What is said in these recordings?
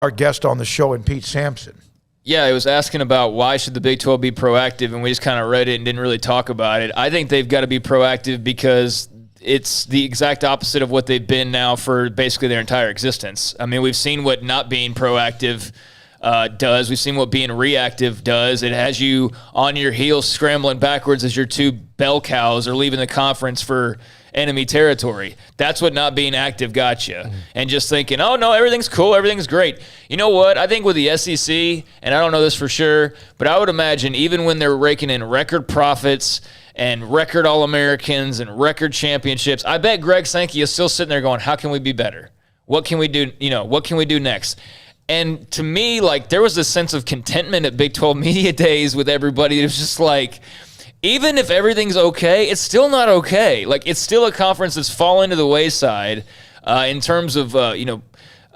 our guest on the show and Pete Sampson. Yeah, I was asking about why should the Big 12 be proactive, and we just kind of read it and didn't really talk about it. I think they've got to be proactive because it's the exact opposite of what they've been now for basically their entire existence. I mean, we've seen what not being proactive does. We've seen what being reactive does. It has you on your heels scrambling backwards as your two bell cows are leaving the conference for enemy territory. That's what not being active got you. And just thinking, oh, no, everything's cool, everything's great. You know what? I think with the SEC, and I don't know this for sure, but I would imagine even when they're raking in record profits and record All-Americans and record championships, I bet Greg Sankey is still sitting there going, how can we be better? What can we do? What can we do next? And to me, like, there was a sense of contentment at Big 12 Media Days with everybody. It was just like, even if everything's okay, it's still not okay. Like, it's still a conference that's fallen to the wayside in terms of,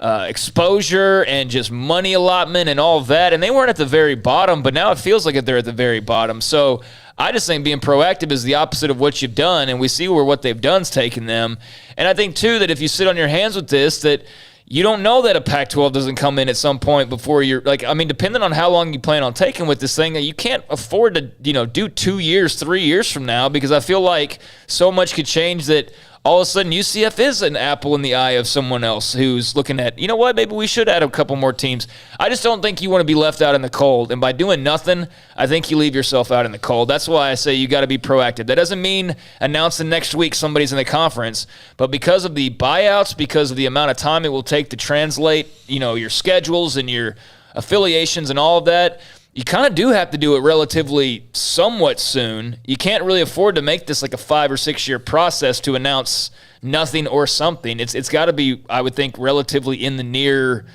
exposure and just money allotment and all of that. And they weren't at the very bottom, but now it feels like they're at the very bottom. So I just think being proactive is the opposite of what you've done, and we see where what they've done's taken them. And I think, too, that if you sit on your hands with this, that you don't know that a Pac-12 doesn't come in at some point before you're like, I mean, depending on how long you plan on taking with this thing, you can't afford to, do 2 years, 3 years from now, because I feel like so much could change that all of a sudden UCF is an apple in the eye of someone else who's looking at, you know what, maybe we should add a couple more teams. I just don't think you want to be left out in the cold. And by doing nothing, I think you leave yourself out in the cold. That's why I say you got to be proactive. That doesn't mean announcing next week somebody's in the conference, but because of the buyouts, because of the amount of time it will take to translate, your schedules and your affiliations and all of that, you kind of do have to do it relatively somewhat soon. You can't really afford to make this like a 5 or 6 year process to announce nothing or something. It's got to be, I would think, relatively in the near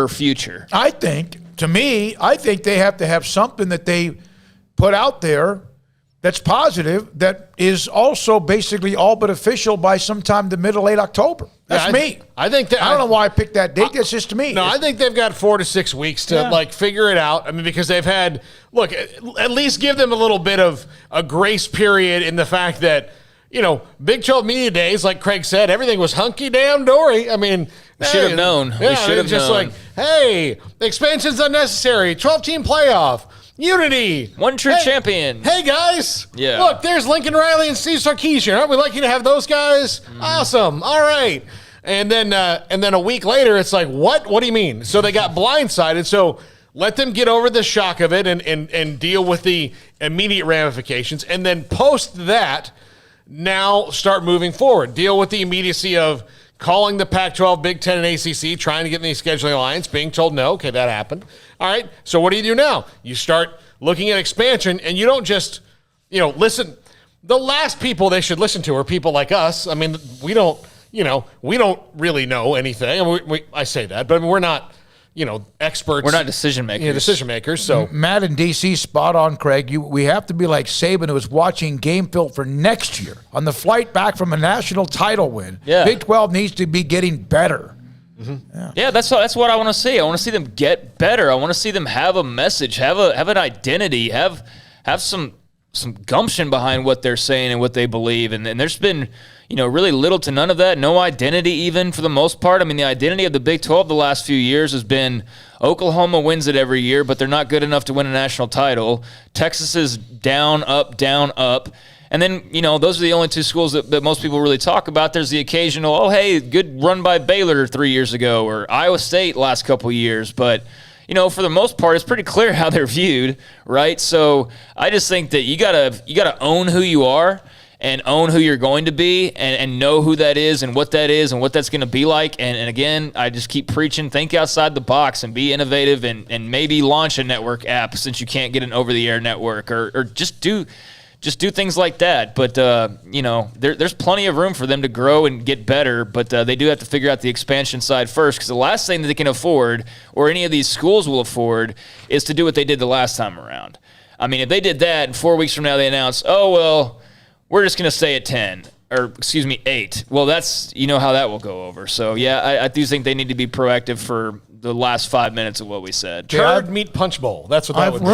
future. I think they have to have something that they put out there that's positive, that is also basically all but official by sometime the middle, late October. That's me. I think that, I don't know why I picked that date. That's just me. No, I think they've got 4 to 6 weeks to figure it out. I mean, because they've had, look, at least give them a little bit of a grace period in the fact that, Big 12 Media Days, like Craig said, everything was hunky damn dory. I mean, should have known. We should have just known. Like, hey, expansion's unnecessary. 12-team playoff. Unity. One true champion. Hey, guys. Yeah. Look, there's Lincoln Riley and Steve Sarkisian. Aren't we lucky to have those guys? Awesome. All right. And then a week later, it's like, what? What do you mean? So they got blindsided. So let them get over the shock of it and deal with the immediate ramifications. And then post that, now start moving forward. Deal with the immediacy of calling the Pac-12, Big Ten, and ACC, trying to get in the scheduling alliance, being told no. Okay, that happened. All right, so what do you do now? You start looking at expansion, and you don't just, listen. The last people they should listen to are people like us. I mean, we don't really know anything. I mean, I say that, but I mean, we're not, experts. We're not decision makers. Yeah, decision makers. So Matt in DC, spot on, Craig. We have to be like Saban, who was watching game film for next year on the flight back from a national title win. Yeah. Big 12 needs to be getting better. Yeah, that's what I want to see. I want to see them get better. I want to see them have a message, have an identity, have some gumption behind what they're saying and what they believe. And there's been, really little to none of that. No identity even for the most part. I mean, the identity of the Big 12 the last few years has been Oklahoma wins it every year, but they're not good enough to win a national title. Texas is down, up, down, up. And then, those are the only two schools that most people really talk about. There's the occasional, oh, hey, good run by Baylor 3 years ago, or Iowa State last couple years. But, for the most part, it's pretty clear how they're viewed, right? So I just think that you gotta own who you are and own who you're going to be and know who that is and what that's going to be like. And again, I just keep preaching, think outside the box and be innovative and maybe launch a network app since you can't get an over-the-air network or just do things like that. But, there's plenty of room for them to grow and get better, but they do have to figure out the expansion side first, because the last thing that they can afford, or any of these schools will afford, is to do what they did the last time around. I mean, if they did that and 4 weeks from now they announce, oh, well, we're just going to stay at 10, or 8. Well, that's, how that will go over. So, yeah, I do think they need to be proactive for the last 5 minutes of what we said. Turd meat punch bowl. That's what that would be.